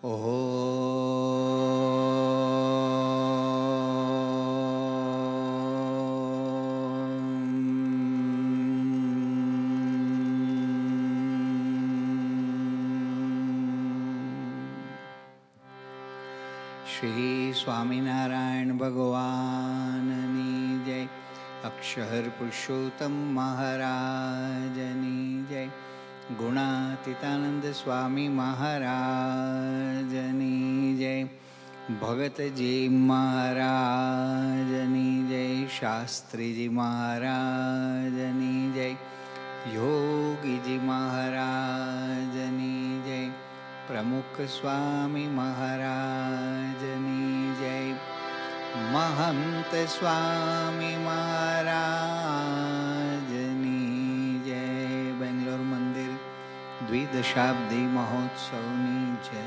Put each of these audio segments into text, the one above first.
શ્રી સ્વામિનારાયણ ભગવાનની જય. અક્ષર પુરુષોત્તમ મહારાજની જય. ગુણાતીતાનંદ સ્વામી મહારાજની જય. ભગતજી મહારાજની જય. શાસ્ત્રીજી મહારાજની જય. યોગીજી મહારાજની જય. પ્રમુખ સ્વામી મહારાજની જય. મહંત સ્વામી મહારાજની જય. બેંગ્લોર મંદિર દ્વિદશાબ્દી મહોત્સવની જય.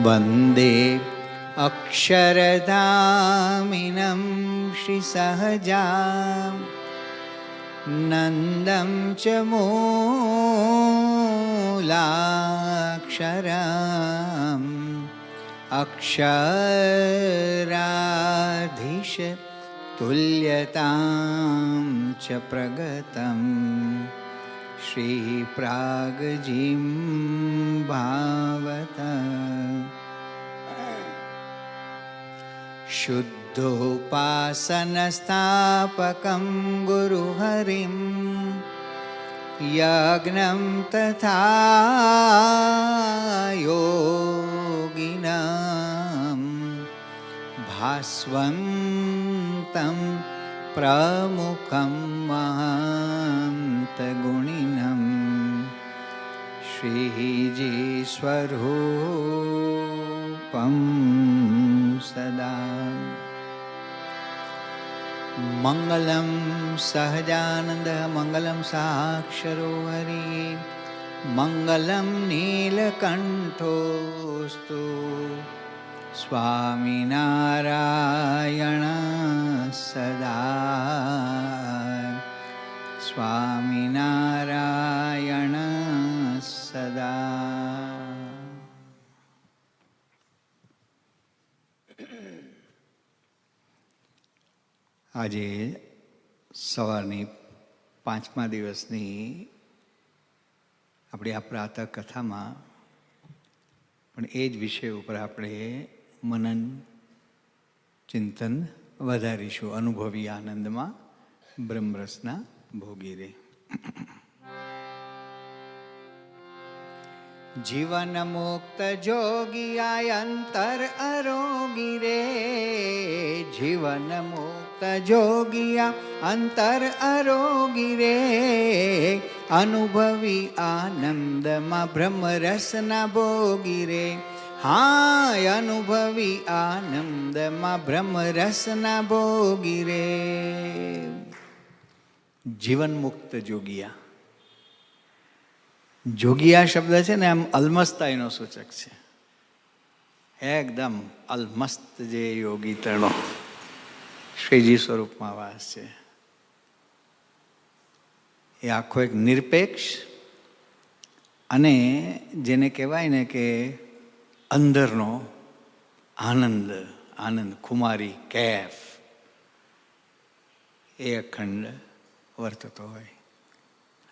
વંદે અક્ષરધામિનમ શ્રી સહજામ નંદં ચ મૂલાક્ષરમ અક્ષરાધીશ તુલ્યતાં ચ પ્રગતમ શ્રી પ્રાગજીમ ભાવત. શુદ્ધોપાસનસ્થાપકં ગુરુહરિં યજ્ઞં તથા યોગિનાં ભાસ્વન્तं પ્રમુખં મહાંતગુણિનં શ્રીજી સ્વરૂપં સદા. મંગલમ સહજાનંદ મંગલમ સાક્ષરો હરિ મંગલમ નીલકંઠોસ્તુ સ્વામિનારાયણ સદા. સ્વામિનારાયણ સદા. આજે સવારની 5મા દિવસની આપણી આ પ્રાતઃ કથામાં પણ એ જ વિષય ઉપર આપણે મનન ચિંતન વધારીશું. અનુભવી આનંદમાં બ્રહ્મરસના ભોગી રે. જીવન મુક્ત જોગિયા અંતર અરોગી રે. જીવન મુક્ત જોગિયા અંતર અરોગી રે. અનુભવી આનંદમાં બ્રહ્મરસના ભોગી રે. હા, અનુભવી આનંદમાં બ્રહ્મરસના ભોગી રે. જીવન મુક્ત જોગિયા. જોગિયા શબ્દ છે ને આમ અલમસ્તાઈનો સૂચક છે. એકદમ અલમસ્ત જે યોગી તણો શ્રીજી સ્વરૂપમાં વાસ છે. એ આખો એક નિરપેક્ષ અને જેને કહેવાય ને કે અંદરનો આનંદ, આનંદ ખુમારી કેફ એ અખંડ વર્તતો હોય.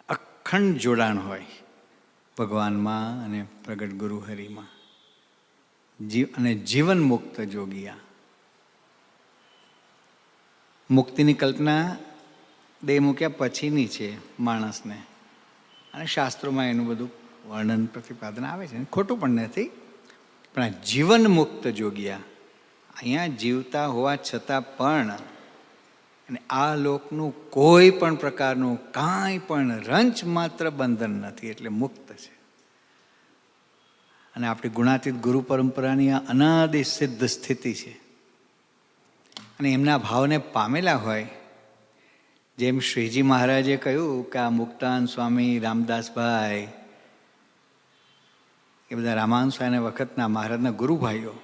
અખંડ જોડાણ હોય ભગવાનમાં અને પ્રગટ ગુરુ હરિમાં. અને જીવન મુક્ત જોગિયા. મુક્તિની કલ્પના દેહ મૂક્યા પછીની છે માણસને, અને શાસ્ત્રોમાં એનું બધું વર્ણન પ્રતિપાદન આવે છે. ખોટું પણ નથી, પણ આ જીવન મુક્ત જોગિયા અહીંયા જીવતા હોવા છતાં પણ અને આ લોકનું કોઈ પણ પ્રકારનું કાંઈ પણ રંચ માત્ર બંધન નથી, એટલે મુક્ત છે. અને આપણી ગુણાતીત ગુરુ પરંપરાની આ અનાદિ સિદ્ધ સ્થિતિ છે. અને એમના ભાવને પામેલા હોય, જેમ શ્રીજી મહારાજે કહ્યું કે આ મુક્તાન સ્વામી, રામદાસભાઈ, એ બધા રામાનંદ સ્વામીના વખતના મહારાજના ગુરુભાઈઓ,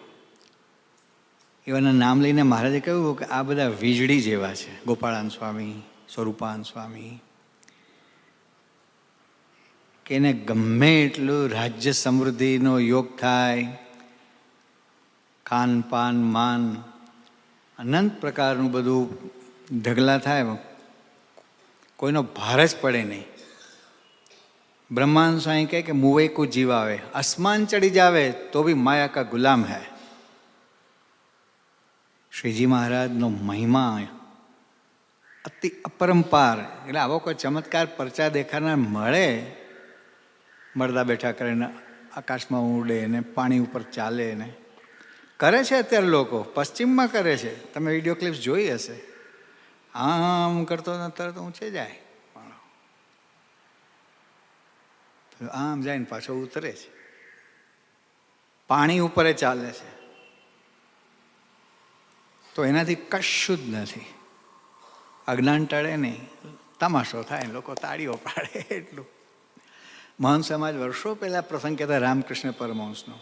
એવાના નામ લઈને મહારાજે કહ્યું કે આ બધા વીજળી જેવા છે. ગોપાળાન સ્વામી, સ્વરૂપાન સ્વામી, કે એને ગમે એટલું રાજ્ય સમૃદ્ધિનો યોગ થાય, ખાન પાન માન અનંત પ્રકારનું બધું ઢગલા થાય, કોઈનો ભાર જ પડે નહીં. બ્રહ્માંડ સ્વામી કહે કે મુવે કો જીવ આવે, આસમાન ચડી જાવે તો બી માયા કા ગુલામ હૈ. શ્રીજી મહારાજનો મહિમા અતિ અપરંપાર. એટલે આવો કોઈ ચમત્કાર પરચા દેખાનાર મળે, મળદા બેઠા કરીને આકાશમાં ઉડે ને પાણી ઉપર ચાલે ને કરે છે અત્યારે લોકો, પશ્ચિમમાં કરે છે. તમે વિડીયો ક્લિપ્સ જોઈ હશે. આમ કરતો તરત ઊંચે જાય, આમ જાય ને પાછો ઉતરે છે, પાણી ઉપર ચાલે છે. તો એનાથી કશું જ નથી. અજ્ઞાન ટળે નહીં, તમાશો થાય, લોકો તાળીઓ પાડે એટલું. મહાન સમાજ વર્ષો પહેલાં પ્રસંગ કહેતા રામકૃષ્ણ પરમહંસનો.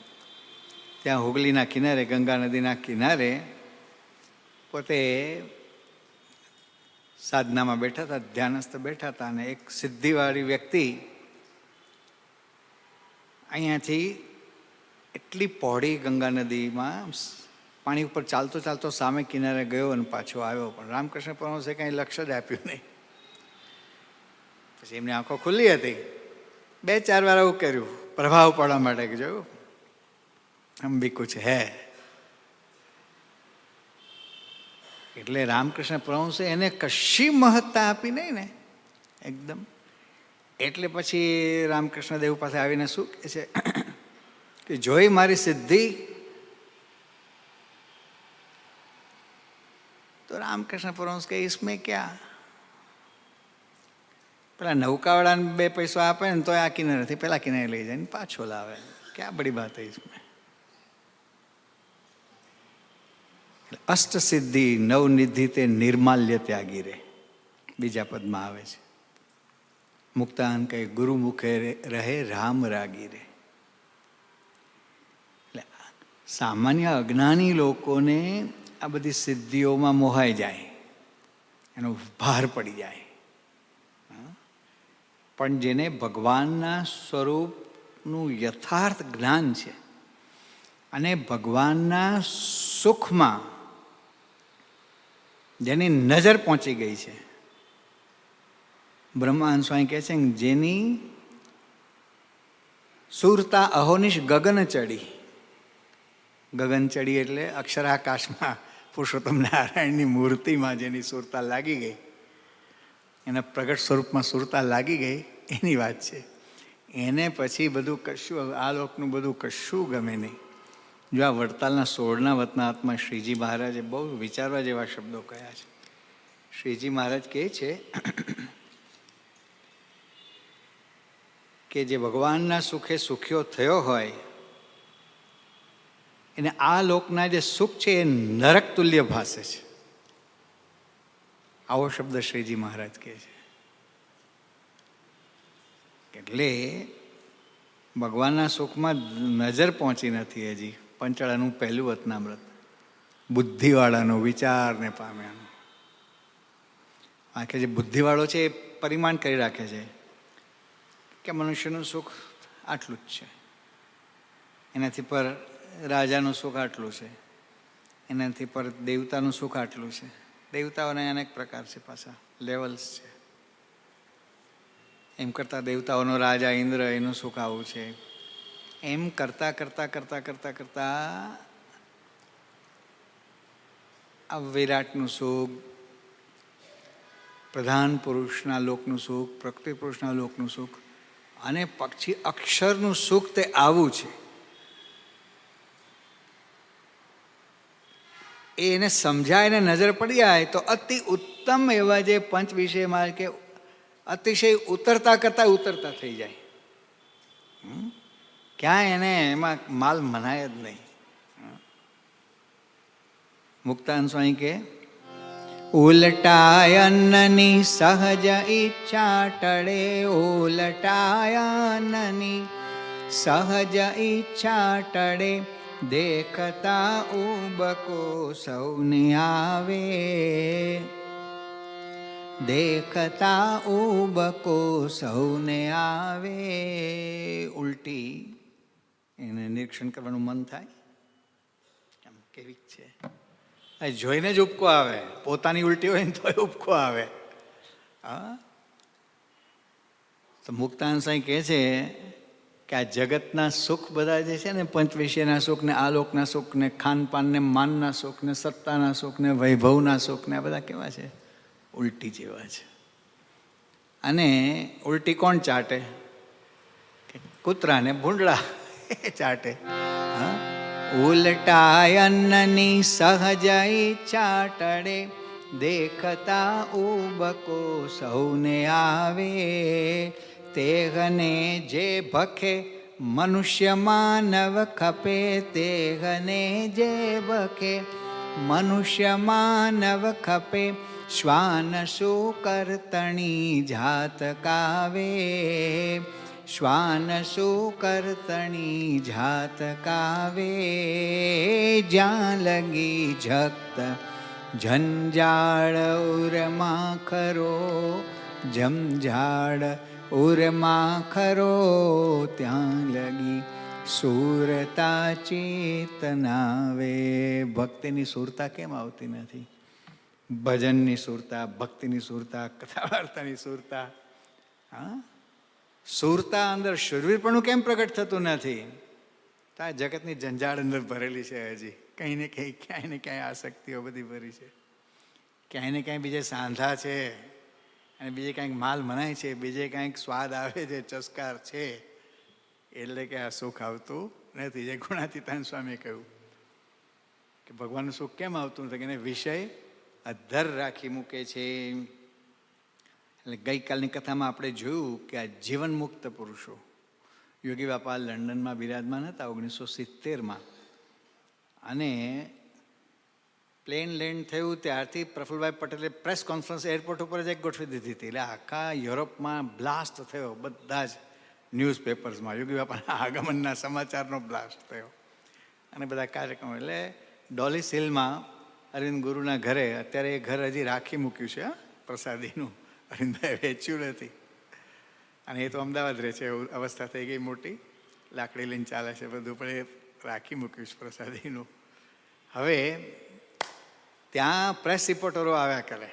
ત્યાં હુગલીના કિનારે, ગંગા નદીના કિનારે પોતે સાધનામાં બેઠા હતા, ધ્યાનસ્થ બેઠા હતા, અને એક સિદ્ધિવાળી વ્યક્તિ અહીંયાથી એટલી પહોળી ગંગા નદીમાં પાણી ઉપર ચાલતો ચાલતો સામે કિનારે ગયો અને પાછો આવ્યો. પણ રામકૃષ્ણ પરમહંસે કાંઈ લક્ષ્ય જ આપ્યું નહીં. પછી એમની આંખો ખુલ્લી હતી, 2-4 વાર આવું કર્યું પ્રભાવ પડવા માટે કે જોયું હમ ભી કુછ હૈ. એટલે રામકૃષ્ણ પરમહંસે એને કશી મહત્તા આપી નહીં ને એકદમ. એટલે પછી રામકૃષ્ણ દેવ પાસે આવીને શું કહે છે કે જોઈ મારી સિદ્ધિ. તો રામકૃષ્ણ પરમહંસ કે इसमें क्या, પેલા નૌકાવાળાને 2 પૈસા આપે ને તો આ કિનારેથી પેલા કિનારે લઈ જાય ને પાછો લાવે, ક્યાં બડી બાત है इसमें. અષ્ટ સિદ્ધિ નવનિધિ તે નિર્માલ્ય ત્યાગી રે, બીજા પદમાં આવે છે. મુક્તાન કહે ગુરુ મુખે રહે રામ રાગી રે. એટલે સામાન્ય અજ્ઞાની લોકોને આ બધી સિદ્ધિઓમાં મોહાઈ જાય, એનો ભાર પડી જાય. પણ જેને ભગવાનના સ્વરૂપનું યથાર્થ જ્ઞાન છે અને ભગવાનના સુખમાં જેની નજર પહોંચી ગઈ છે, બ્રહ્માંડ સ્વામી કહે છે જેની સુરતા અહોનિશ ગગન ચડી. ગગન ચડી એટલે અક્ષરાકાશમાં પુરુષોત્તમ નારાયણની મૂર્તિમાં જેની સુરતા લાગી ગઈ, એના પ્રગટ સ્વરૂપમાં સુરતા લાગી ગઈ, એની વાત છે. એને પછી બધું કશું, આ લોકનું બધું કશું ગમે નહીં. જો આ વડતાલના 16ના વતનાત્મા શ્રીજી મહારાજે બહુ વિચારવા જેવા શબ્દો કહ્યા છે. શ્રીજી મહારાજ કહે છે કે જે ભગવાનના સુખે સુખ્યો થયો હોય એને આ લોકના જે સુખ છે એ નરક તુલ્ય ભાસે છે. આવો શબ્દ શ્રીજી મહારાજ કહે છે. એટલે ભગવાનના સુખમાં નજર પહોંચી નથી હજી. પંચાળાનું પહેલું વતનામૃત, બુદ્ધિવાળાનો વિચારને પામ્યાનો. આખે જે બુદ્ધિવાળો છે એ પરિમાણ કરી રાખે છે કે મનુષ્યનું સુખ આટલું જ છે, એનાથી પર રાજાનું સુખ આટલું છે, એનાથી પર દેવતાનું સુખ આટલું છે. દેવતાઓને અનેક પ્રકાર છે, પાછા લેવલ્સ છે. એમ કરતાં દેવતાઓનો રાજા ઇન્દ્ર, એનું સુખ આવું છે. એમ કરતાં કરતાં કરતાં કરતાં કરતાં આ વિરાટનું સુખ, પ્રધાન પુરુષના લોકનું સુખ, પ્રકૃતિ પુરુષના લોકનું સુખ અને પછી અક્ષરનું સુખ, તે આવું છે. એને સમજાય ને નજર પડી જાય તો અતિ ઉત્તમ એવા જે પંચ વિષયમાં કે અતિશય ઉતરતા કરતા ઉતરતા થઈ જાય. ક્યાંય એને એમાં માલ મનાય જ નહીં. મુક્તાન સ્વામી કે ઉલટાયનની સહજ ઈચ્છા ટળે, ઉલટાયનની સહજ ઈચ્છા ટળે, દેખતા ઉબકો સૌને આવે. દેખતા ઉબકો સૌને આવે. ઉલટી એને નિરીક્ષણ કરવાનું મન થાય, એમ કેવી છે. જોઈને જ ઉપકો આવે, પોતાની ઉલટી હોય ને તો ઉપકો આવે. હા, તો મુક્તાનંદ સ્વામી કહે છે કે આ જગતના સુખ બધા જે છે ને, પંચવિષયના સુખ ને, આલોકના સુખ ને, ખાનપાન ને, માનના સુખ ને, સત્તાના સુખ ને, વૈભવના સુખ ને, આ બધા કેવા છે? ઉલટી જેવા છે. અને ઉલટી કોણ ચાટે? કૂતરાને ભૂંડળા ચાટે. હા, ઉલટા અન્નની સહજ ઈચ્છા ટળે, દેખતા ઉબકો સૌને આવે. તેહને જે ભખે મનુષ્ય માનવ ખપે, તેહને જે ભખે મનુષ્ય માનવ ખપે. શ્વાન સુકર્તણી જાત કાવે, શ્વાન સુકર્તણી જાત કાવે. જ્યાં લગી જગત ઝંઝાળ ઉરમાં ખરો, જમઝાળ ઉરમાં ખરો, ત્યાં લગી સુરતા ચેતનાવે. ભક્તિની સુરતા કેમ આવતી નથી? ભજનની સુરતા, ભક્તિની સુરતા, કથા વાર્તાની સુરતા. હા, સુરતા અંદર શુરવીરપણું કેમ પ્રગટ થતું નથી? તો આ જગતની ઝંઝાળ અંદર ભરેલી છે. હજી કંઈ ને કંઈ, ક્યાંય ને ક્યાંય આસક્તિઓ બધી ભરી છે. ક્યાંય ને ક્યાંય બીજે સાંધા છે, અને બીજે કાંઈક માલ મનાય છે, બીજે કાંઈક સ્વાદ આવે છે, ચસ્કાર છે. એટલે કે આ સુખ આવતું નથી. જે ગુણાતીતાન સ્વામીએ કહ્યું કે ભગવાનનું સુખ કેમ આવતું નથી? એને વિષય અધર રાખી મૂકે છે. એટલે ગઈકાલની કથામાં આપણે જોયું કે આ જીવન મુક્ત પુરુષો, યોગી બાપા લંડનમાં બિરાજમાન હતા 1970માં, અને પ્લેન લેન્ડ થયું ત્યારથી પ્રફુલ્લભાઈ પટેલે પ્રેસ કોન્ફરન્સ એરપોર્ટ ઉપર જ એક ગોઠવી દીધી હતી. એટલે આખા યુરોપમાં બ્લાસ્ટ થયો, બધા જ ન્યૂઝપેપર્સમાં યોગી બાપાના આગમનના સમાચારનો બ્લાસ્ટ થયો, અને બધા કાર્યક્રમો. એટલે ડોલી સિલમાં અરવિંદ ગુરુના ઘરે, અત્યારે એ ઘર હજી રાખી મૂક્યું છે પ્રસાદીનું, અરવિંદભાઈ વેચ્યું નથી. અને એ તો અમદાવાદ રહે છે, એવું અવસ્થા થઈ ગઈ મોટી, લાકડી લઈને ચાલે છે બધું, પણ એ રાખી મૂક્યું છે પ્રસાદીનું. હવે ત્યાં પ્રેસ રિપોર્ટરો આવ્યા કરે.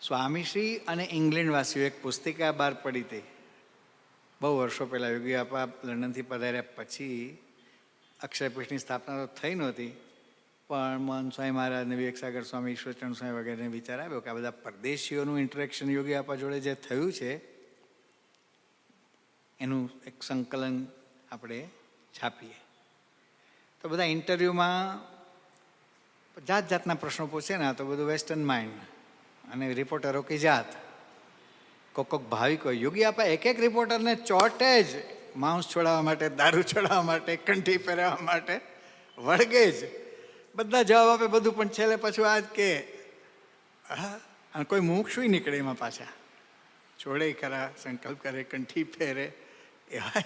સ્વામીશ્રી અને ઇંગ્લેન્ડવાસીઓ એક પુસ્તિકા બહાર પડી હતી બહુ વર્ષો પહેલાં. યોગી બાપા લંડનથી પધાર્યા પછી અક્ષરપીઠની સ્થાપના તો થઈ નહોતી, પણ મોહન સ્વામી મહારાજને, વિવેકસાગર સ્વામી, ઈશ્વરચંદ્ર સ્વામી વગેરેને વિચાર આવ્યો કે આ બધા પરદેશીઓનું ઇન્ટરેક્શન યોગી બાપા જોડે જે થયું છે એનું એક સંકલન આપણે છાપીએ. તો બધા ઇન્ટરવ્યૂમાં જાત જાતના પ્રશ્નો પૂછે ને, તો બધું વેસ્ટર્ન માઇન્ડ, અને રિપોર્ટરો કી જાત. કોક ભાવિકો યોગી બાપા એક એક રિપોર્ટરને ચોટે જ, માંસ છોડાવવા માટે, દારૂ છોડાવવા માટે, કંઠી પહેરાવવા માટે વળગે જ. બધા જવાબ આપે બધું, પણ છેલ્લે પાછું આ જ કે હા, અને કોઈ મોક્ષું નીકળે એમાં પાછા. છોડે ખરા, સંકલ્પ કરે, કંઠી પહેરે, એવા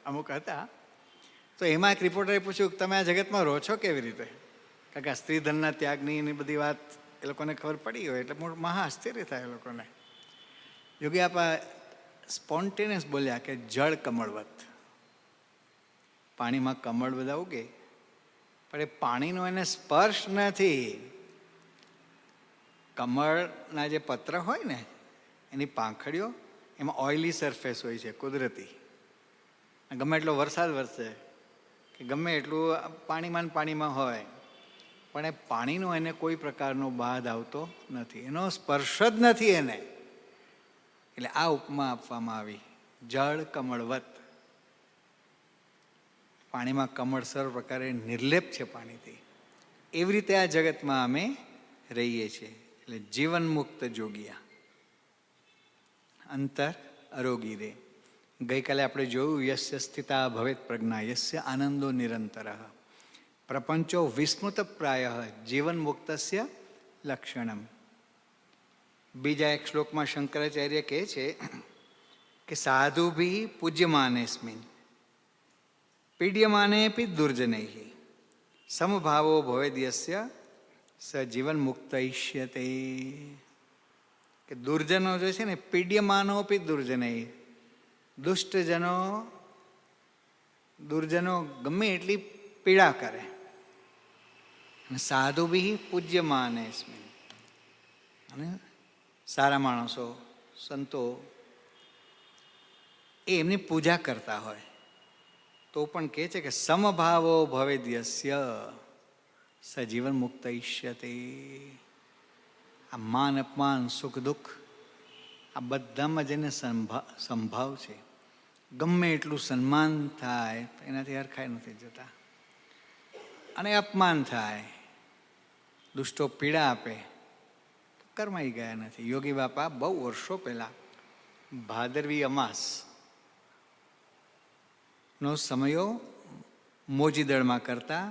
અમુક હતા. તો એમાં એક રિપોર્ટરે પૂછ્યું કે તમે આ જગતમાં રહો છો કેવી રીતે? કારણ કે આ સ્ત્રીધનના ત્યાગની એની બધી વાત એ લોકોને ખબર પડી હોય, એટલે મહા આશ્ચર્ય થાય એ લોકોને. યોગી આપા સ્પોન્ટેનિયસ બોલ્યા કે જળ કમળવત. પાણીમાં કમળ બધા ઉગે, પણ એ પાણીનો એને સ્પર્શ નથી. કમળના જે પત્ર હોય ને, એની પાંખડીઓ, એમાં ઓઇલી સરફેસ હોય છે કુદરતી. ગમે એટલો વરસાદ વરસે કે ગમે એટલું પાણીમાં હોય, પણ એ પાણીનો એને કોઈ પ્રકારનો બાદ આવતો નથી, એનો સ્પર્શ જ નથી એને. એટલે આ ઉપમા આપવામાં આવી, જળ કમળવત. પાણીમાં કમળ સર્વ પ્રકારે નિર્લેપ છે પાણીથી. એવી રીતે આ જગતમાં અમે રહીએ છીએ. એટલે જીવન મુક્ત જોગિયા, અંતર અરોગી રે. ગઈકાલે આપણે જોયું, યસ્ય સ્થિતા ભવેત પ્રજ્ઞા, યસ્ય આનંદો નિરંતર, પ્રપંચો વિસ્મૃત પ્રાય જીવન મુક્તસ્ય લક્ષણમ. બીજા એક શ્લોકમાં શંકરાચાર્ય કહે છે કે સાધુભી પૂજ્યમાનેસ્મિન પીડ્યમાનેપી દુર્જનૈ સમભાવો ભવેદ્યસ્ય સજીવન મુક્તયિષ્યતે, કે દુર્જનો જે છે ને, પીડ્યમાનોપી દુર્જનૈ, દુર્જનો ગમે એટલી પીડા કરે, સાધુ બી પૂજ્યમાન એસ્મિન, અને સારા માણસો સંતો એ એમની પૂજા કરતા હોય તો પણ કહે છે કે સમભાવો ભવેદ્યસ્ય સજીવન મુક્તયિષ્યતે. આ માન અપમાન સુખ દુઃખ આ બધામાં જેને સંભાવ છે, ગમે એટલું સન્માન થાય એનાથી હરખાઈ નથી જતા, અને અપમાન થાય, દુષ્ટો પીડા આપે તો કરમાઈ ગયા નથી. યોગી બાપા બહુ વર્ષો પહેલાં ભાદરવી અમાસ નો સમયો મોજીદળમાં કરતા,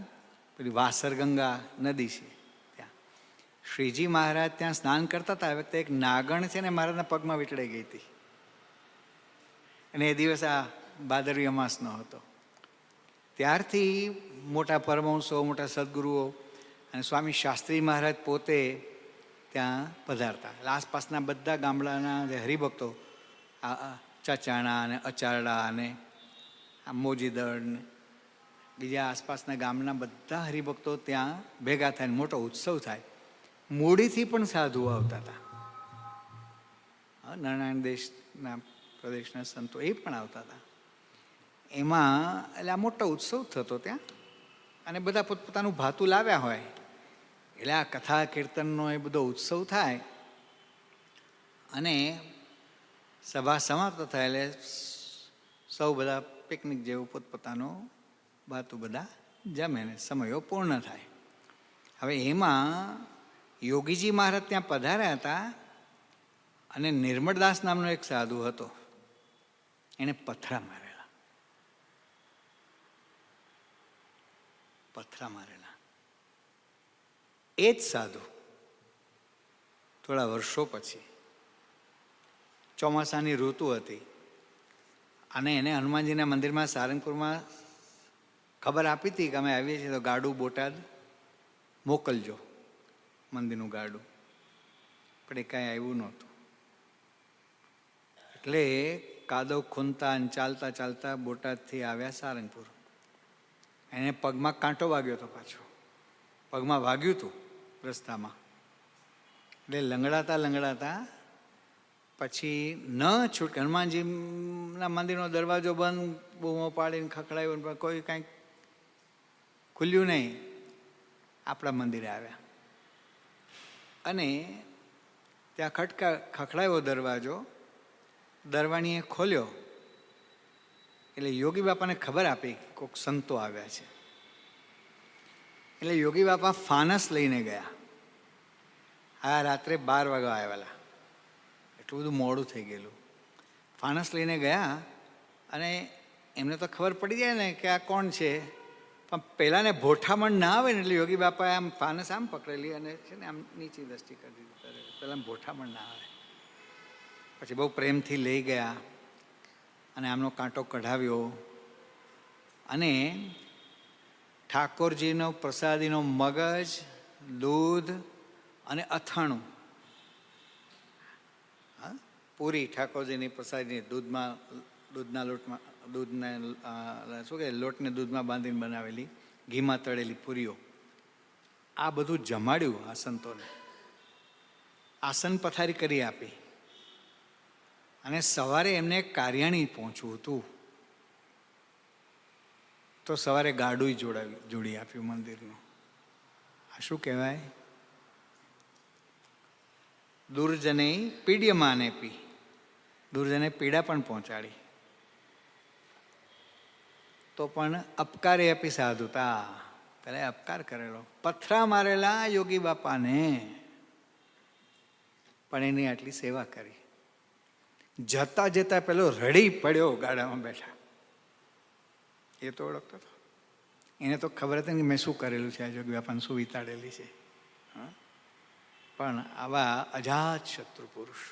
પેલી વાસરગંગા નદી છે ત્યાં શ્રીજી મહારાજ ત્યાં સ્નાન કરતા હતા. વખતે એક નાગણ છે ને મહારાજના પગમાં વીંટળાઈ ગઈ હતી, અને એ દિવસ આ ભાદરવી અમાસનો હતો. ત્યારથી મોટા પરમહંસો, મોટા સદગુરુઓ અને સ્વામી શાસ્ત્રી મહારાજ પોતે ત્યાં પધારતા. આસપાસના બધા ગામડાના જે હરિભક્તો, આ ચાચાણા અને અચારડા અને આ મોજીદળ ને બીજા આસપાસના ગામના બધા હરિભક્તો ત્યાં ભેગા થાય, મોટો ઉત્સવ થાય. મૂડીથી પણ સાધુઓ આવતા હતા, નારાયણ દેશના પ્રદેશના સંતો એ પણ આવતા હતા. એમાં એટલે આ મોટો ઉત્સવ થતો ત્યાં, અને બધા પોતપોતાનું ભાતું લાવ્યા હોય, એટલે આ કથા કીર્તનનો એ બધો ઉત્સવ થાય, અને સભા સમાપ્ત થાય એટલે સૌ બધા પિકનિક જેવું પોતપોતાનું ભાતું બધા જમે ને સમયો પૂર્ણ થાય. હવે એમાં યોગીજી મહારાજ ત્યાં પધાર્યા હતા, અને નિર્મળદાસ નામનો એક સાધુ હતો, એને પથરા મારેલા. એ જ સાધુ થોડા વર્ષો પછી, ચોમાસાની ઋતુ હતી, અને એને હનુમાનજીના મંદિરમાં સારંગપુરમાં ખબર આપી હતી કે અમે આવીએ છીએ તો ગાડું બોટાદ મોકલજો, મંદિરનું ગાડું. પણ એ કાંઈ આવ્યું નહોતું. એટલે કાદવ ખૂંદતા અને ચાલતા ચાલતા બોટાદથી આવ્યા સારંગપુર. એને પગમાં કાંટો વાગ્યો હતો, પાછો પગમાં વાગ્યું હતું રસ્તામાં. એટલે લંગડાતા પછી ન છૂટકે, હનુમાનજીના મંદિરનો દરવાજો બંધ, બૂમો પાડીને ખખડાવ્યો, પણ કોઈ કાંઈક ખુલ્યું નહીં. આપણા મંદિરે આવ્યા, અને ત્યાં ખખડાવ્યો દરવાજો, દરવાણીએ ખોલ્યો. એટલે યોગી બાપાને ખબર આપી કે કોઈક સંતો આવ્યા છે. એટલે યોગી બાપા ફાનસ લઈને ગયા. આ રાત્રે 12 વાગ્યા આવેલા, એટલું બધું મોડું થઈ ગયેલું. ફાનસ લઈને ગયા, અને એમને તો ખબર પડી જાય ને કે આ કોણ છે, પણ પહેલાંને ભોઠામણ ના આવે ને, એટલે યોગી બાપાએ આમ ફાનસ આમ પકડેલી અને છે ને આમ નીચી દ્રષ્ટિ કરી દીધી. પહેલાં ભોઠામણ ના આવે. પછી બહુ પ્રેમથી લઈ ગયા, અને આમનો કાંટો કઢાવ્યો, અને ઠાકોરજીનો પ્રસાદીનો મગજ, દૂધ અને અથાણું, પૂરી ઠાકોરજીની પ્રસાદીની દૂધના લોટમાં, શું કહે, લોટને દૂધમાં બાંધીને બનાવેલી, ઘીમાં તળેલી પૂરીઓ, આ બધું જમાડ્યું આ સંતોને. આસન પથારી કરી આપી, અને સવારે એમને કાર્યાણી પહોંચવું હતું, તો સવારે ગાડું જોડી આપ્યું મંદિરનું. આ શું કહેવાય? દુર્જને પીડ્યમાને પી, દુર્જને પીડા પણ પહોંચાડી, તો પણ અપકારે આપી સાધુતા, પેલા અપકાર કરેલો, પથરા મારેલા યોગી બાપાને, પણ એની આટલી સેવા કરી. જતા જતા પેલો રડી પડ્યો ગાડામાં બેઠા, એ તો ઓળખતો હતો. એને તો ખબર હતી કે મેં શું કરેલું છે, આ યોગી બાપાને શું વિતાડેલી છે. પણ આવા અજાત શત્રુ પુરુષ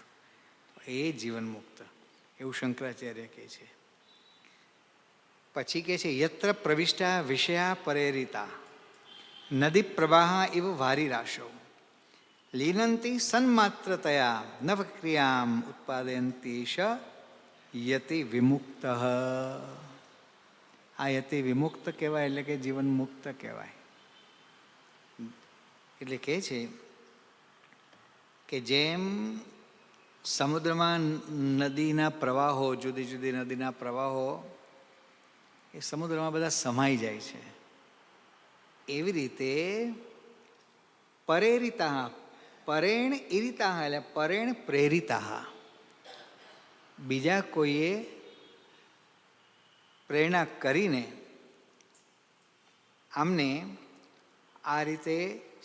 એ જીવન મુક્ત, એવું શંકરાચાર્ય કહે છે. પછી કહે છે યત્ર પ્રવિષ્ટા વિષયા પરેરિતા નદી પ્રવાહ ઇવ વારી રાશો લીનંતી સન્માત્રતયા નવ ક્રિયામ ઉત્પાદયંતી શ યતિ વિમુક્ત. આ યતિ વિમુક્ત કહેવાય એટલે કે જીવન મુક્ત કહેવાય. એટલે કહે છે કે જેમ સમુદ્રમાં નદીના પ્રવાહો, જુદી જુદી નદીના પ્રવાહો એ સમુદ્રમાં બધા સમાઈ જાય છે, એવી રીતે પરેરિતા, પરેણ ઈરિતા એટલે પરેણ પ્રેરિતા, બીજા કોઈએ પ્રેરણા કરીને આમને આ રીતે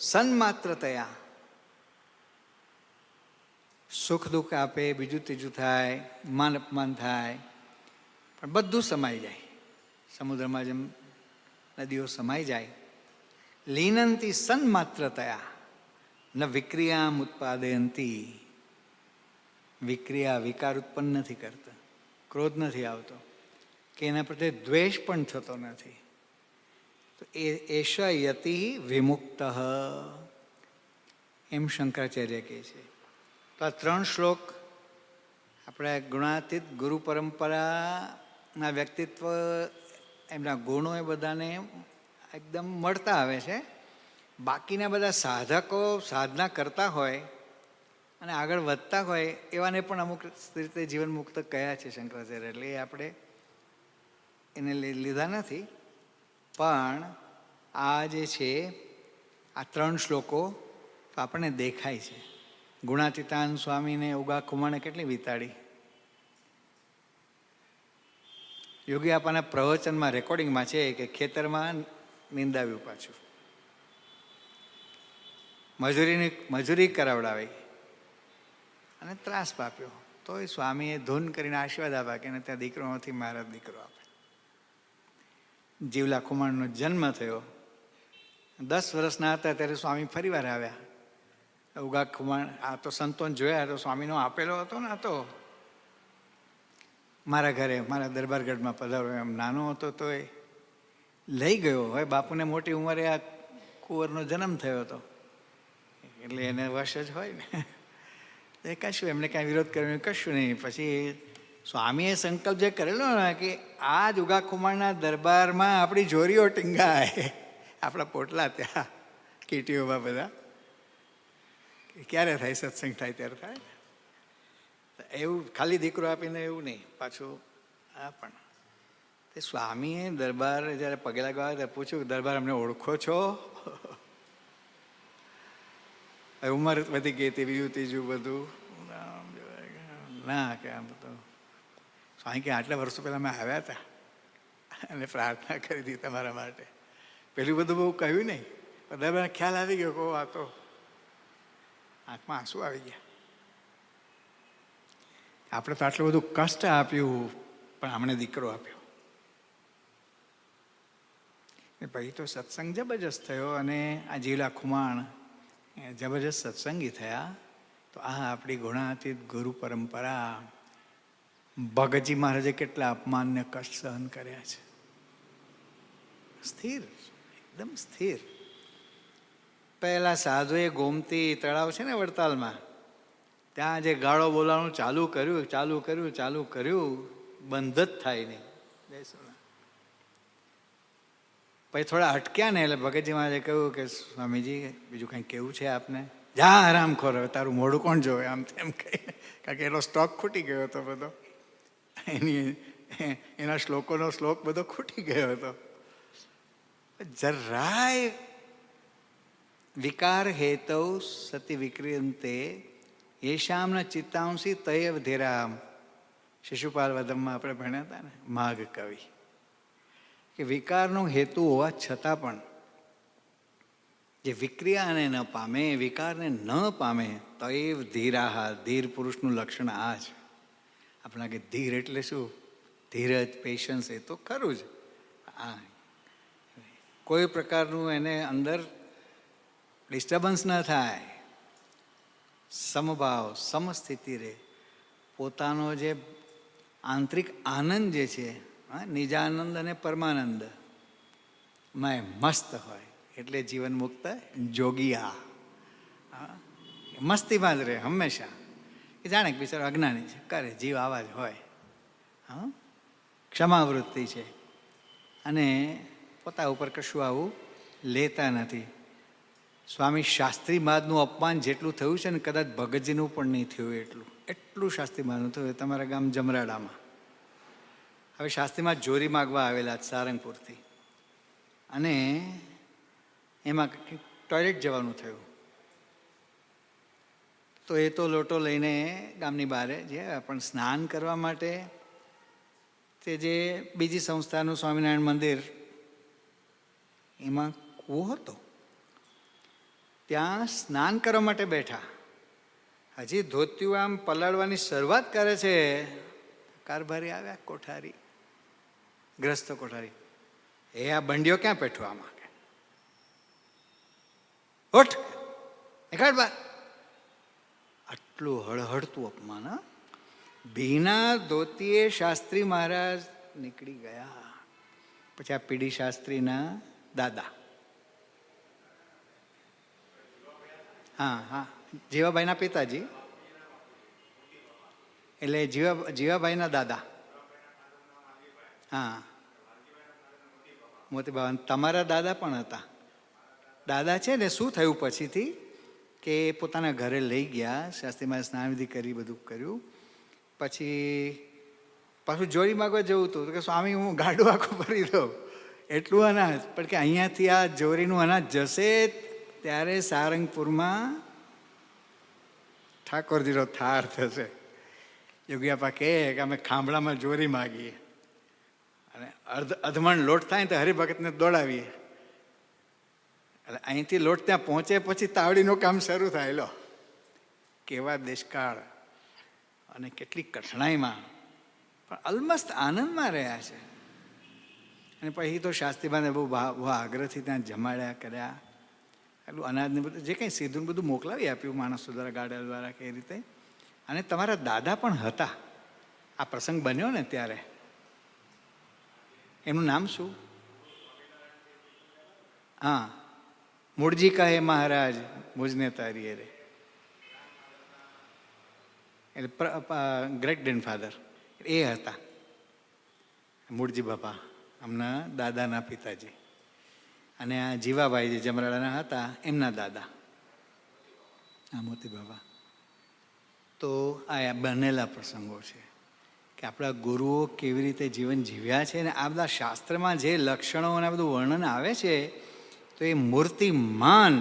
સન્માત્રતયા સુખ દુઃખ આપે, બીજું ત્રીજું થાય, માન અપમાન થાય, પણ બધું સમાઈ જાય. સમુદ્રમાં જેમ નદીઓ સમાઈ જાય. લીનંતી સન્માત્રતયા ન વિક્રિયામ ઉત્પાદયંતી, વિક્રિયા વિકાર ઉત્પન્ન નથી કરતા, ક્રોધ નથી આવતો, કે એના પ્રત્યે દ્વેષ પણ થતો નથી. તો એશ યતિ વિમુક્ત એમ શંકરાચાર્ય કહે છે. તો આ 3 શ્લોક આપણે ગુણાતીત ગુરુ પરંપરાના વ્યક્તિત્વ, એમના ગુણો એ બધાને એકદમ મળતા આવે છે. બાકીના બધા સાધકો સાધના કરતા હોય અને આગળ વધતા હોય એવાને પણ અમુક રીતે જીવન મુક્ત કયા છે શંકરાચાર્ય, એટલે આપણે એને લીધા નથી. પણ આ જે છે આ 3 શ્લોકો તો આપણને દેખાય છે. ગુણાતીતાન સ્વામીને ઉગા ખુમાણે કેટલી વિતાડી. યોગી આપવાના પ્રવચનમાં રેકોર્ડિંગમાં છે કે ખેતરમાં નિંદાવ્યું, પાછું મજૂરી કરાવડાવી અને ત્રાસ પાપ્યો, તો એ સ્વામીએ ધૂન કરીને આશીર્વાદ આપ્યા કે ત્યાં દીકરો નથી, મારા દીકરો આપે. જીવલા ખુમાણનો જન્મ થયો. 10 વર્ષના હતા ત્યારે સ્વામી ફરી વાર આવ્યા. ઉગા ખુમાણ આ તો સંતોન જોયા તો સ્વામીનો આપેલો હતો ને, આ તો મારા ઘરે મારા દરબારગઢમાં પધારો. એમ નાનો હતો તો એ લઈ ગયો. હવે બાપુને મોટી ઉંમરે આ કુંવરનો જન્મ થયો હતો એટલે એને વશ જ હોય ને, એ કશું એમને કાંઈ વિરોધ કર્યો કશું નહીં. પછી સ્વામીએ સંકલ્પ જે કરેલો ને કે આ જ ઉગા ખુમાણના દરબારમાં આપણી જોરીઓ ટીંગાય, આપણા પોટલા ત્યાં કીટીઓમાં બધા ક્યારે થાય, સત્સંગ થાય ત્યારે થાય. એવું ખાલી દીકરો આપીને એવું નહીં, પાછું આ પણ તે સ્વામીએ દરબાર જ્યારે પગે લાગવા ત્યારે પૂછ્યું, દરબાર અમને ઓળખો છો? ઉંમર વધી ગઈ હતી, બીજું ત્રીજું બધું ના, કે આમ તો સ્વામી કે આટલા વર્ષો પહેલાં મેં આવ્યા હતા અને પ્રાર્થના કરી હતી તમારા માટે. પેલું બધું બહુ કહ્યું નહીં, પણ દરબાર ખ્યાલ આવી ગયો કહો, આ તો આંખમાં આંસુ આવી ગયા. આપણે તો આટલું બધું કષ્ટ આપ્યું પણ અમને દીકરો આપ્યો. પછી તો સત્સંગ જબરજસ્ત થયો અને આ જીવલા ખુમાણ જબરજસ્ત સત્સંગી થયા. તો આ આપણી ગુણાતીત ગુરુ પરંપરા. ભગતજી મહારાજે કેટલા અપમાનને કષ્ટ સહન કર્યા છે. સ્થિર, એકદમ સ્થિર. પહેલા સાધુએ ગોમતી તળાવ છે ને વડતાલમાં, ત્યાં જે ગાળો બોલાવાનું ચાલુ કર્યું, બંધ જ થાય નહીં. પછી થોડા અટક્યા ને એટલે ભગતજી મહારાજે કહ્યું કે સ્વામીજી બીજું કંઈ કેવું છે આપને? જા આરામ ખોર, હવે તારું મોઢું કોણ જોવે, આમ તેમ કહી. કારણ કે એનો સ્ટોક ખૂટી ગયો હતો બધો, એના શ્લોકોનો શ્લોક બધો ખૂટી ગયો હતો. જરાય વિકાર હેતૌ સતી વિક્રિયંતે યેશામના ચિત્તાંશી તયવ ધીરામ. શિશુપાલ વદમમાં આપણે ભણ્યા હતા ને, માઘ કવિ, કે વિકારનો હેતુ હોવા છતાં પણ જે વિક્રિયાને ન પામે, વિકારને ન પામે, તયવ ધીરાહા. ધીર પુરુષનું લક્ષણ આ જ. આપણા કે ધીર એટલે શું? ધીરજ, પેશન્સ, એ તો ખરું જ. હા, કોઈ પ્રકારનું એને અંદર ડિસ્ટર્બન્સ ન થાય, સમભાવ, સમસ્થિતિ રહે. પોતાનો જે આંતરિક આનંદ જે છે, નિજાનંદ અને પરમાનંદ માં મસ્ત હોય, એટલે જીવન મુક્ત જોગિયા. મસ્તીમાં જ રહે હંમેશા. એ જાણે કે બિચારો અજ્ઞાની છે, કરે જીવ આવા જ હોય. હા, ક્ષમાવૃત્તિ છે અને પોતા ઉપર કશું આવું લેતા નથી. સ્વામી શાસ્ત્રી મહારાજનું અપમાન જેટલું થયું છે ને કદાચ ભગતજીનું પણ નહીં થયું એટલું શાસ્ત્રી મહારાજનું થયું તમારા ગામ જમરાડામાં. હવે શાસ્ત્રીમાં જોરી માગવા આવેલા સારંગપુરથી, અને એમાં ટોયલેટ જવાનું થયું. તો એ તો લોટો લઈને ગામની બહાર જે પણ સ્નાન કરવા માટે તે જે બીજી સંસ્થાનું સ્વામિનારાયણ મંદિર એમાં કૂવો હતો, ત્યાં સ્નાન કરવા માટે બેઠા. હજી ધોતિયું આમ પલાળવાની શરૂઆત કરે છે, કારભારી આવ્યા, કોઠારી, ગ્રસ્ત કોઠારી. એ આ બંડીઓ ક્યાં પેઠું આમાં? ઉઠ, નીકળ બહાર. આટલું હળહળતું અપમાન. ભીના ધોતીએ શાસ્ત્રી મહારાજ નીકળી ગયા. પછી આ પીડી શાસ્ત્રીના દાદા, હા, જીવાભાઈના પિતાજી, એટલે જીવાભાઈના દાદા. હા, મોતી બાબા. તમારા દાદા પણ હતા. દાદા છે ને, શું થયું પછીથી કે પોતાના ઘરે લઈ ગયા, શાસ્ત્રીમાં સ્નાન વિધિ કરી, બધું કર્યું. પછી પાછું જોડી માગવા જવું હતું કે સ્વામી હું ગાડું આખું ભરી દઉં એટલું અનાજ. પણ કે અહીંયાથી આ જોરીનું અનાજ જશે ત્યારે સારંગપુરમાં ઠાકોરજીનો થાળ થશે. યોગીયાપા કહે કે અમે ખાંભળામાં જોરી માગીએ અને અધમણ લોટ થાય ને તો હરિભગતને દોડાવીએ. એટલે અહીંથી લોટ ત્યાં પહોંચે પછી તાવડીનું કામ શરૂ થાય. લો કેવા દેશકાળ અને કેટલી કઠણાઈમાં પણ અલમસ્ત આનંદમાં રહ્યા છે. અને પછી તો શાસ્ત્રીબાને બહુ આગ્રહથી ત્યાં જમાડ્યા કર્યા. એટલું અનાજને બધું જે કંઈ સીધું બધું મોકલાવી આપ્યું માણસો દ્વારા, ગાડા દ્વારા, કે રીતે. અને તમારા દાદા પણ હતા. આ પ્રસંગ બન્યો ને ત્યારે એનું નામ શું? હા, મૂળજી કહે મહારાજ મુજને તારીએ રે, એટલે ગ્રેટ ગ્રેન્ડફાધર એ હતા મૂળજી બાપા, હમણાં દાદાના પિતાજી. અને આ જીવાભાઈ જે જમરાડાના હતા એમના દાદા, આ મોતી બાબા. તો આ બનેલા પ્રસંગો છે કે આપણા ગુરુઓ કેવી રીતે જીવન જીવ્યા છે. અને આ બધા શાસ્ત્રમાં જે લક્ષણો અને બધું વર્ણન આવે છે તો એ મૂર્તિમાન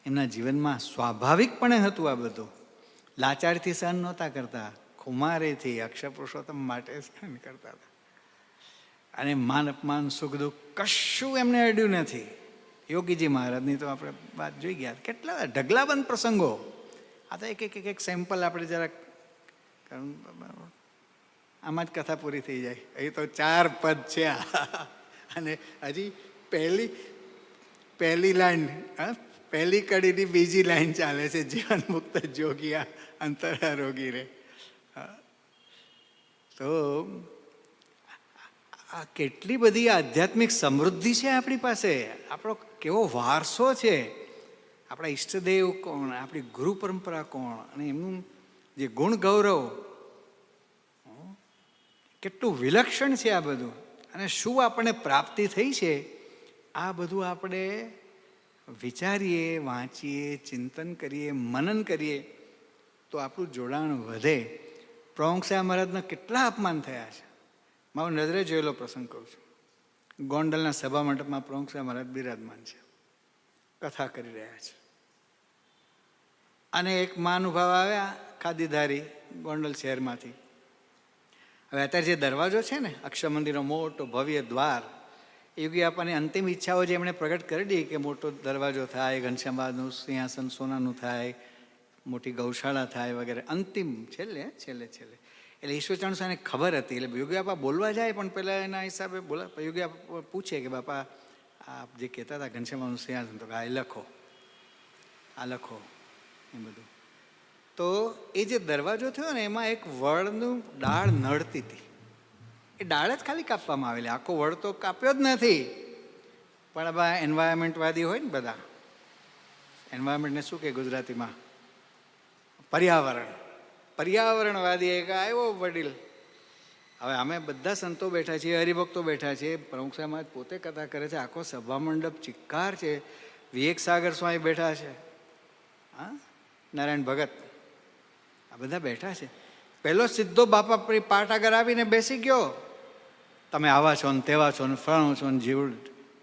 એમના જીવનમાં સ્વાભાવિકપણે હતું. આ બધું લાચારથી સહન નહોતા કરતા, ખુમારેથી અક્ષર પુરુષોત્તમ માટે સહન કરતા હતા. અને માન અપમાન સુખ દુઃખ કશું એમને અડ્યું નથી. યોગીજી મહારાજની તો આપણે વાત જોઈ ગયા, કેટલા ઢગલાબંધ પ્રસંગો. આ તો એક સેમ્પલ આપણે જરાક આમાં જ કથા પૂરી થઈ જાય. અહીં તો 4 પદ છે અને હજી પહેલી લાઈન, પહેલી કડીની બીજી લાઈન ચાલે છે, જીવન મુક્ત જોગિયા અંતરા રોગી રે. તો આ કેટલી બધી આધ્યાત્મિક સમૃદ્ધિ છે આપણી પાસે. આપણો કેવો વારસો છે. આપણા ઈષ્ટદેવ કોણ, આપણી ગુરુ પરંપરા કોણ, અને એમનું જે ગુણ ગૌરવ કેટલું વિલક્ષણ છે આ બધું. અને શું આપણને પ્રાપ્તિ થઈ છે આ બધું આપણે વિચારીએ, વાંચીએ, ચિંતન કરીએ, મનન કરીએ તો આપણું જોડાણ વધે. પ્રવંગસા મહારાજના કેટલા અપમાન થયા છે. મારો નજરે જોયેલો પ્રસંગ કહું છું. ગોંડલના સભા મંડપમાં પ્રવંગસા મહારાજ બિરાજમાન છે, કથા કરી રહ્યા છે. અને એક મહાનુભાવ આવ્યા, ખાદીધારી, ગોંડલ શહેરમાંથી. હવે અત્યારે જે દરવાજો છે ને, અક્ષર મંદિરનો મોટો ભવ્ય દ્વાર, યોગી આપવાની અંતિમ ઈચ્છાઓ જે એમણે પ્રગટ કરી દી કે મોટો દરવાજો થાય, ઘનશ્યામબાનું સિંહાસન સોનાનું થાય, મોટી ગૌશાળા થાય વગેરે, અંતિમ છેલ્લે. એટલે ઈશ્વરચંદ્ર સ્વામીને ખબર હતી. એટલે યોગી આપા બોલવા જાય પણ પહેલાં એના હિસાબે યોગી આપા પૂછે કે બાપા આપ જે કહેતા હતા ઘનશ્યામબાનું સિંહાસન, તો આ લખો એ બધું. તો એ જે દરવાજો થયો ને એમાં એક વડનું ડાળ નડતી હતી. એ ડાળ જ ખાલી કાપવામાં આવેલી, આખો વડ તો કાપ્યો જ નથી. પણ આ એન્વાયરમેન્ટવાદી હોય ને બધા, એન્વાયરમેન્ટને શું કહે ગુજરાતીમાં? પર્યાવરણ. પર્યાવરણવાદી એક આવ્યો વડીલ. હવે અમે બધા સંતો બેઠા છીએ, હરિભક્તો બેઠા છીએ, પ્રમુખ સાહેબ પોતે કથા કરે છે, આખો સભા મંડપ ચિક્કાર છે, વિવેક સાગર સ્વામી બેઠા છે, હા, નારાયણ ભગત, આ બધા બેઠા છે. પહેલો સીધો બાપા પાટ આગળ આવીને બેસી ગયો, તમે આવા છો ને તેવા છો ને ફળાણું છો ને જીવ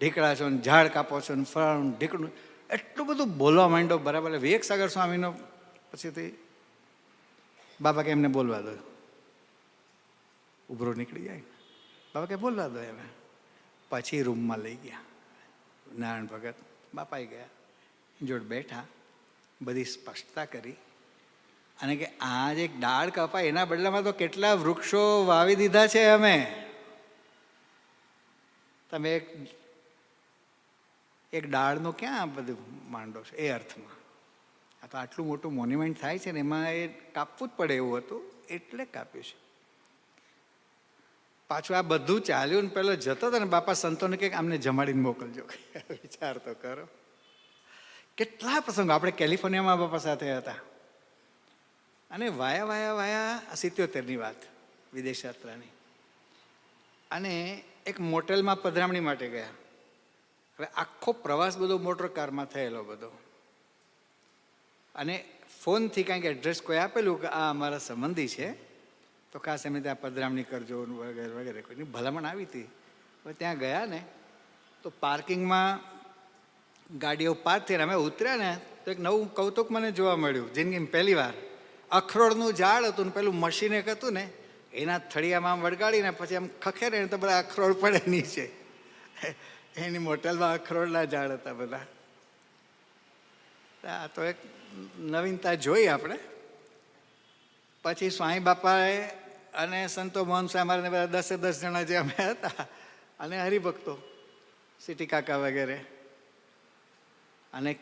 ઢીકડા છો ને ઝાડ કાપો છો ને ફળાણું ઢીકડું, એટલું બધું બોલવા માંડ્યો. બરાબર. વિવેક સાગર સ્વામીનો પછીથી બાપા કે એમને બોલવા દો, ઉભરો નીકળી જાય. બાપા કે બોલવા દો એને. પછી રૂમમાં લઈ ગયા નારાયણ ભગત. બાપાએ ગયા, જોડ બેઠા, બધી સ્પષ્ટતા કરી અને કે આ જે ડાળ કપાય એના બદલામાં તો કેટલા વૃક્ષો વાવી દીધા છે અમે. તમે એક ડાળનો ક્યાં બધું માંડો છે એ અર્થમાં. આ તો આટલું મોટું મોન્યુમેન્ટ થાય છે ને એમાં એ કાપવું જ પડે એવું હતું એટલે કાપ્યું છે. પાછું આ બધું ચાલ્યું ને પેલો જતો હતો ને બાપા સંતોને કે આમને જમાડીને મોકલજો. વિચાર તો કરો, કેટલા પ્રસંગો. આપણે કેલિફોર્નિયામાં બાપા સાથે હતા અને વાયા 77ની વાત, વિદેશ યાત્રાની, અને એક મોટેલમાં પધરામણી માટે ગયા. હવે આખો પ્રવાસ બધો મોટર કારમાં થયેલો બધો, અને ફોનથી કાંઈક એડ્રેસ કોઈ આપેલું કે આ અમારા સંબંધી છે તો ખાસ એમને ત્યાં પધરામણી કરજો વગેરે વગેરે. કોઈની ભલામણ આવી હતી. હવે ત્યાં ગયા ને તો પાર્કિંગમાં ગાડીઓ પાર્ક થઈને અમે ઉતર્યા ને તો એક નવું કૌતુક મને જોવા મળ્યું જિંદગીમાં પહેલી વાર. અખરોડનું ઝાડ હતું ને પેલું મશીન એક હતું ને એના થળિયામાં આમ વળગાડીને પછી આમ ખખેરે ને તો બધા અખરોડ પડે નીચે. એની મોટેલમાં અખરોડના ઝાડ હતા બધા. આ તો એક નવીનતા જોઈ આપણે. પછી સ્વામી બાપાએ અને સંતો મોહન સાહેબ અમારે બધા 10 જણા જે અમે હતા અને હરિભક્તો સિટી કાકા વગેરે અને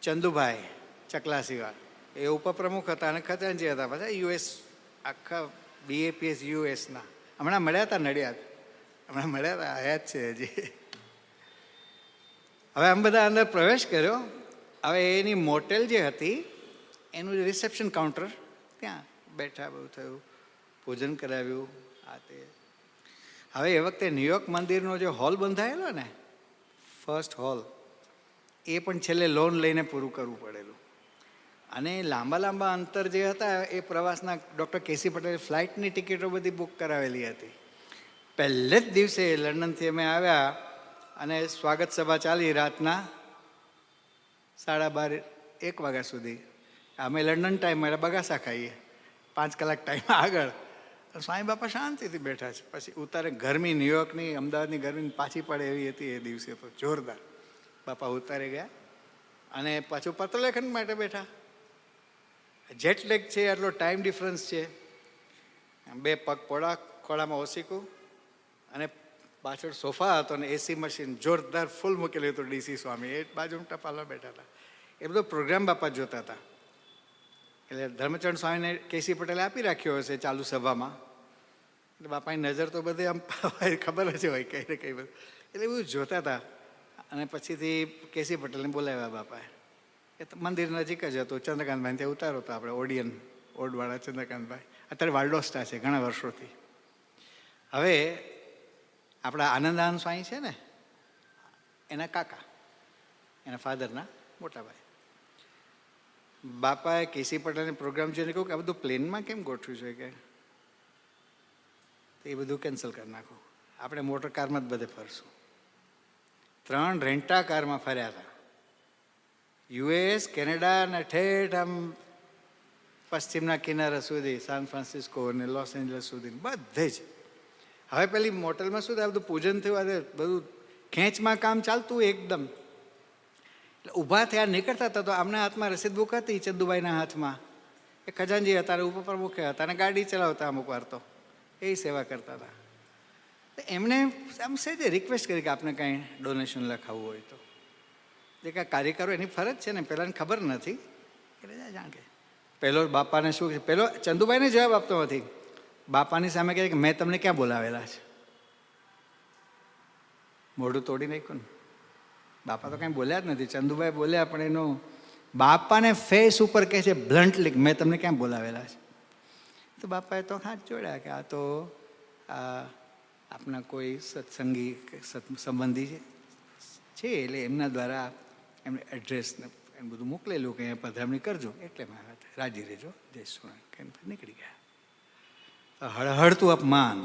ચંદુભાઈ ચકલાસીવાળ એ ઉપપ્રમુખ હતા અને ખજાનજી હતા બધા યુએસ, આખા BAPS યુએસના. હમણાં મળ્યા હતા નડિયાદ, હમણાં મળ્યા હતા, આયા જ છે હજી. હવે આમ બધા અંદર પ્રવેશ કર્યો. હવે એની મોટેલ જે હતી એનું રિસેપ્શન કાઉન્ટર, ત્યાં બેઠા, બહુ થયું, ભોજન કરાવ્યું, આ તે. હવે એ વખતે ન્યુયોર્ક મંદિરનો જે હોલ બંધાયેલો ને, ફર્સ્ટ હોલ, એ પણ છેલ્લે લોન લઈને પૂરું કરવું પડેલું. અને લાંબા અંતર જે હતા એ પ્રવાસના ડૉક્ટર KC પટેલે ફ્લાઇટની ટિકિટો બધી બુક કરાવેલી હતી. પહેલે જ દિવસે લંડનથી અમે આવ્યા અને સ્વાગત સભા ચાલી રાતના 12:30-1 વાગ્યા સુધી. અમે લંડન ટાઈમ એટલે બગાસા ખાઈએ, 5 કલાક ટાઈમ આગળ. સ્વામી બાપા શાંતિથી બેઠા છે. પછી ઉતારે ગરમી, ન્યુયોર્કની, અમદાવાદની ગરમી પાછી પડે એવી હતી એ દિવસે તો જોરદાર. બાપા ઉતારે ગયા અને પાછું પત્રલેખન માટે બેઠા. જેટ લેગ છે, આટલો ટાઈમ ડિફરન્સ છે. 2 પગ પોળા, ખોળામાં ઓસીકું અને પાછળ સોફા હતો ને AC મશીન જોરદાર ફૂલ મૂકેલું હતું. DC સ્વામી એ બાજુમાં ટપાલમાં બેઠા હતા. એ બધો પ્રોગ્રામ બાપા જોતા હતા. એટલે ધર્મચરણ સ્વામીને KC પટેલે આપી રાખ્યો હશે ચાલુ સભામાં. એટલે બાપાની નજર તો બધે આમ ખબર જ હોય કઈ ને કઈ બધું. એટલે બધું જોતા હતા. અને પછીથી KC પટેલને બોલાવ્યા બાપાએ. એ તો મંદિર નજીક જ હતું. ચંદ્રકાંતભાઈ ત્યાં ઉતારો હતો આપણે, ઓડિયન ઓડવાળા ચંદ્રકાંતભાઈ, અત્યારે વાલ્ડોસ્ટા છે ઘણા વર્ષોથી. હવે આપણા આનંદાનંદ સ્વામી છે ને, એના કાકા, એના ફાધરના મોટા ભાઈ. બાપાએ KC પટેલને પ્રોગ્રામ જોઈને કહ્યું કે આ બધું પ્લેનમાં કેમ ગોઠવ્યું છે, કે એ બધું કેન્સલ કરી નાખો, આપણે મોટર કારમાં જ બધે ફરશું. 3 રેન્ટા કારમાં ફર્યા હતા. US, કેનેડા અને ઠેઠ આમ પશ્ચિમના કિનારા સુધી, સાન ફ્રાન્સિસ્કો અને લોસ એન્જલસ સુધી બધે જ. હવે પેલી મોટેલમાં શું થાય, બધું પૂજન થયું, બધું ખેંચમાં કામ ચાલતું એકદમ. એટલે ઊભા થયા નીકળતા હતા તો આમના હાથમાં રસીદ બુક હતી, ચંદુભાઈના હાથમાં. એ ખજાનજી હતા, ઉપપ્રમુખે હતા અને ગાડી ચલાવતા અમુક વાર તો એ સેવા કરતા હતા. એમણે આમ છે રિક્વેસ્ટ કરી કે આપને કાંઈ ડોનેશન લખાવવું હોય તો. જે કાંઈ કાર્યકરો એની ફરજ છે ને, પહેલાંને ખબર નથી એટલે જાણ કે પહેલો બાપાને શું છે, પહેલો ચંદુભાઈને જવાબ આપતો નથી. બાપાની સામે કહે કે મેં તમને ક્યાં બોલાવેલા છે, મોઢું તોડી નાખ્યું ને. બાપા તો કાંઈ બોલ્યા જ નથી. ચંદુભાઈ બોલ્યા, પણ એનો બાપાને ફેસ ઉપર કહે છે બ્લન્ટલી, મેં તમને ક્યાં બોલાવેલા છે? તો બાપાએ તો હાથ જોડ્યા કે આ તો આપણા કોઈ સત્સંગી સંબંધી છે, એટલે એમના દ્વારા એમને એડ્રેસ એમ બધું મોકલેલું કે અહીંયા પધરામણી કરજો, એટલે મારા રાજી રહેજો, જય સોનારાયણ કે નીકળી ગયા. તો હળહળતું અપમાન,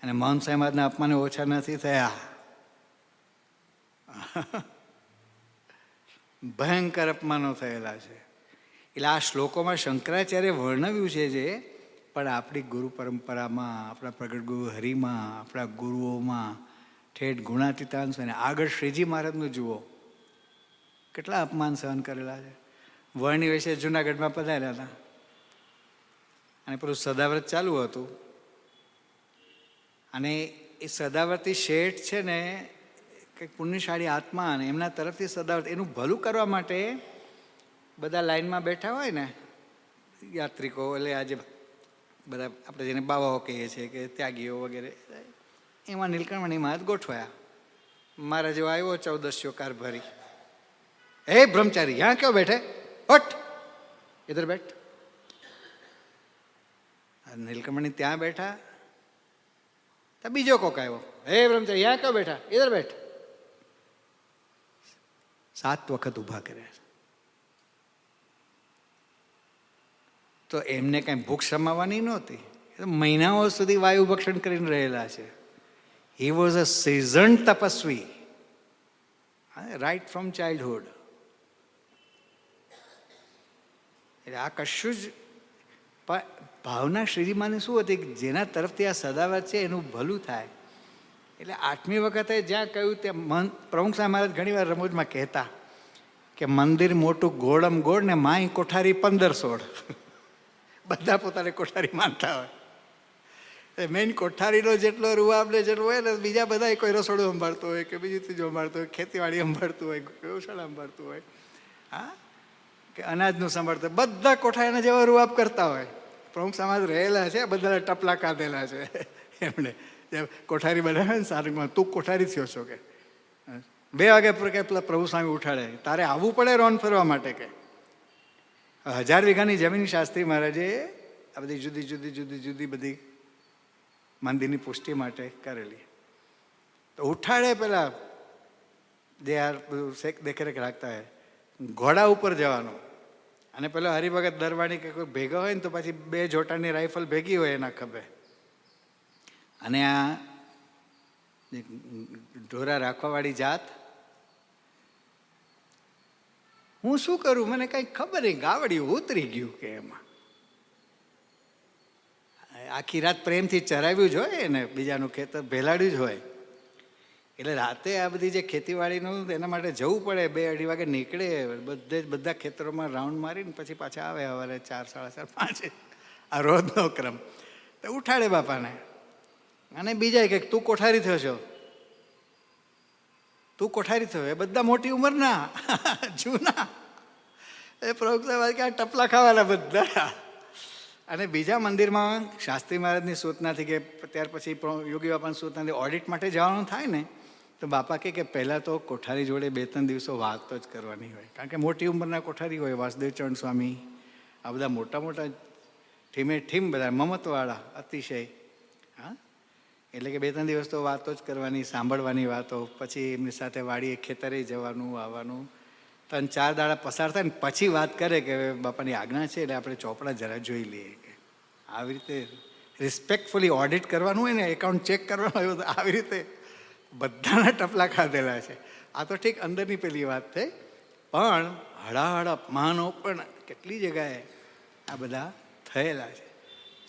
અને મૌન સમાજના અપમાને ઓછા નથી થયા. ભયંકર અપમાનો થયેલા છે. એટલે આ શ્લોકોમાં શંકરાચાર્ય વર્ણવ્યું છે જે, પણ આપણી ગુરુ પરંપરામાં, આપણા પ્રગટ ગુરુ હરિમાં, આપણા ગુરુઓમાં ઠેઠ ગુણાતીતાંશ, અને આગળ શ્રીજી મહારાજનું જુઓ કેટલા અપમાન સહન કરેલા છે. વર્ણિ વિશે જુનાગઢમાં પધાર્યા હતા, અને પેલું સદાવ્રત ચાલુ હતું, અને એ સદાવ્રતી શેઠ છે ને કંઈક પુણ્યશાળી આત્મા, અને એમના તરફથી સદાવ્રત એનું ભલું કરવા માટે બધા લાઈનમાં બેઠા હોય ને યાત્રિકો, એટલે આજે બધા આપણે જેને બાવાઓ કહીએ છીએ કે ત્યાગીઓ વગેરે, એમાં નીલકંઠમણી મહારાજ ગોઠવાયા. મારા જેવો આવ્યો 1400 કાર ભરી, હે બ્રહ્મચારી યહાં ક્યાં બેઠે, હટ ઇધર બેઠ. નીલકંઠમણી ત્યાં બેઠા, તો બીજો કોક આવ્યો, હે બ્રહ્મચારી યહાં ક્યાં બેઠા, ઇધર બેઠ. 7 વખત ઊભા કર્યા. તો એમને કાંઈ ભૂખ સમાવવાની નહોતી, મહિનાઓ સુધી વાયુ ભક્ષણ કરીને રહેલા છે. હી વોઝ અ સિઝન્ડ તપસ્વી, રાઇટ ફ્રોમ ચાઇલ્ડહુડ. એટલે આ કશું જ ભાવના શ્રીજીમાની શું હતી કે જેના તરફથી આ સદાવ્રત છે એનું ભલું થાય. એટલે 8મી વખતે જ્યાં કહ્યું ત્યાં પ્રમુખ સાહેબ મહારાજ ઘણી વાર રમૂજમાં કહેતા કે મંદિર મોટું ગોળમ ગોળ ને માય કોઠારી 1516. બધા પોતાને કોઠારી માનતા હોય. મેઇન કોઠારીનો જેટલો રૂવાબને જેટલો હોય ને, બીજા બધા કોઈ રસોડું સંભાળતું હોય કે બીજું ત્રીજું સંભાળતું હોય, ખેતીવાડી સંભાળતું હોય, ગૌશાળા સંભાળતું હોય, હા, કે અનાજનું સંભાળતું હોય, બધા કોઠારીના જેવા રૂવાબ કરતા હોય. પ્રમુખ સમાજ રહેલા છે, બધા ટપલા કાઢેલા છે એમણે. કોઠારી બનાવે ને સારંગમાં, તું કોઠારી થયો છો કે 2 વાગે કે પેલા પ્રભુ સ્વામી ઉઠાડે, તારે આવવું પડે રોન ફરવા માટે કે. 1000 વીઘાની જમીન શાસ્ત્રી મહારાજે આ બધી જુદી જુદી જુદી જુદી બધી મંદિરની પુષ્ટિ માટે કરેલી. તો ઉઠાડે પેલા જે આ બધું દેખરેખ રાખતા હોય, ઘોડા ઉપર જવાનું, અને પેલો હરિભગત દરવાણી કે કોઈ ભેગા હોય ને તો પછી 2 જોટાની રાઇફલ ભેગી હોય એના ખભે, અને આ ઢોરા રાખવાવાળી જાત, હું શું કરું મને કંઈ ખબર નહીં, ગાવડિયું ઉતરી ગયું કે એમાં આખી રાત પ્રેમથી ચરાવ્યું જ હોય ને, બીજાનું ખેતર ભેલાડ્યું જ હોય. એટલે રાતે આ બધી જે ખેતીવાડીનું એના માટે જવું પડે, 2-2:30 વાગે નીકળે, બધા ખેતરોમાં રાઉન્ડ મારીને પછી પાછા આવે સવારે 4, 4:30, 5. આ રોજનો ક્રમ. તો ઉઠાડે બાપાને, અને બીજા કે તું કોઠારી થયો છો, તું કોઠારી થયો. એ બધા મોટી ઉંમરના જૂના, એ પ્રવક્તા કે આ ટપલા ખાવાના બધા. અને બીજા મંદિરમાં શાસ્ત્રી મહારાજની સૂચનાથી કે ત્યાર પછી યોગી બાપાની સૂચનાથી ઓડિટ માટે જવાનું થાય ને, તો બાપા કે પહેલાં તો કોઠારી જોડે 2-3 દિવસો વાતો જ કરવાની હોય, કારણ કે મોટી ઉંમરના કોઠારી હોય, વાસુદેવચરણ સ્વામી, આ બધા મોટા મોટા ઠીમે ઠીમ બધા મમતવાળા અતિશય. હા, એટલે કે 2-3 દિવસ તો વાતો જ કરવાની, સાંભળવાની વાતો, પછી એમની સાથે વાડીએ ખેતરે જવાનું આવવાનું. 3-4 દાડા પસાર થાય ને પછી વાત કરે કે બાપાની આજ્ઞા છે એટલે આપણે ચોપડા જરા જોઈ લઈએ. કે આવી રીતે રિસ્પેક્ટફુલી ઓડિટ કરવાનું હોય ને, એકાઉન્ટ ચેક કરવાનું હોય, તો આવી રીતે બધાના ટપલા ખાધેલા છે. આ તો ઠીક અંદરની પેલી વાત થઈ, પણ હળાહળ અપમાનો પણ કેટલી જગ્યાએ આ બધા થયેલા છે.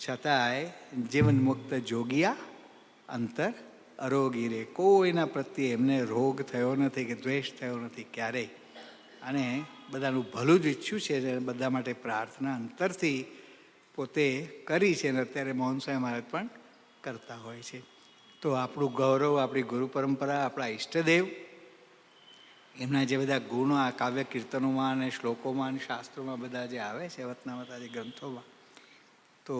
છતાંય જીવન મુક્ત જોગિયા અંતર અરોગી રે, કોઈના પ્રત્યે એમને રોગ થયો નથી કે દ્વેષ થયો નથી ક્યારેય. અને બધાનું ભલું જ ઈચ્છ્યું છે, અને બધા માટે પ્રાર્થના અંતરથી પોતે કરી છે, અને અત્યારે મોહન સ્વામી મહારાજ પણ કરતા હોય છે. તો આપણું ગૌરવ, આપણી ગુરુ પરંપરા, આપણા ઈષ્ટદેવ, એમના જે બધા ગુણો આ કાવ્ય કીર્તનોમાં અને શ્લોકોમાં અને શાસ્ત્રોમાં બધા જે આવે છે, વતનાવતાદી ગ્રંથોમાં, તો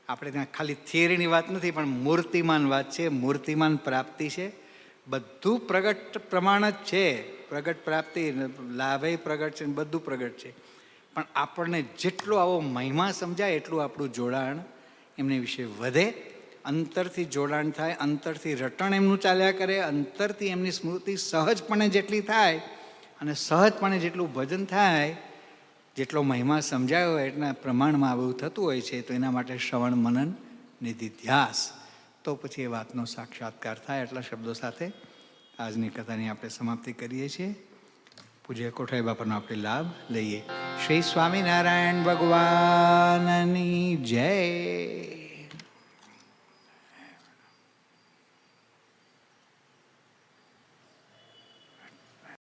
આપણે ત્યાં ખાલી થિયરીની વાત નથી, પણ મૂર્તિમાન વાત છે, મૂર્તિમાન પ્રાપ્તિ છે. બધું પ્રગટ પ્રમાણ જ છે. પ્રગટ પ્રાપ્તિ, લાભે પ્રગટ છે, બધું પ્રગટ છે. પણ આપણને જેટલો આવો મહિમા સમજાય એટલું આપણું જોડાણ એમની વિશે વધે, અંતરથી જોડાણ થાય, અંતરથી રટણ એમનું ચાલ્યા કરે, અંતરથી એમની સ્મૃતિ સહજપણે જેટલી થાય અને સહજપણે જેટલું ભજન થાય, જેટલો મહિમા સમજાયો હોય એટલા પ્રમાણમાં આવું થતું હોય છે. તો એના માટે શ્રવણ, મનન, નિધિધ્યાસ, તો પછી એ વાતનો સાક્ષાત્કાર થાય. એટલા શબ્દો સાથે આજની કથાની આપણે સમાપ્તિ કરીએ છીએ. પૂજ્ય કોઠારી બાપાનો આપણે લાભ લઈએ. શ્રી સ્વામિનારાયણ ભગવાનની જય.